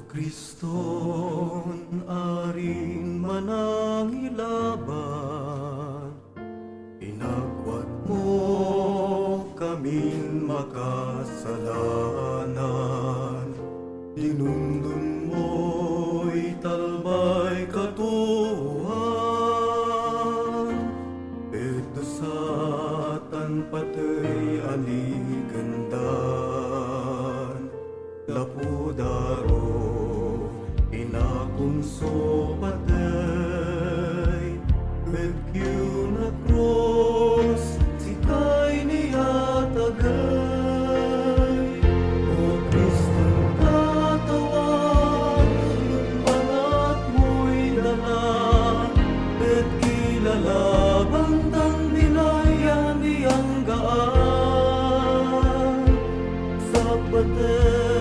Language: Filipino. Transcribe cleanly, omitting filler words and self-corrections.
Kriston, arin manangilaban, inagwat mo kaming makasalanan. Dinundun mo'y talbay katuhan, eto satan patay aligandan. Lapudaro, inakunso patay, begyo na cross, sikay niya tagay. O Kristong katawan, banat mo'y dala, bet kilala bantang binayan diyang gaan sa patay.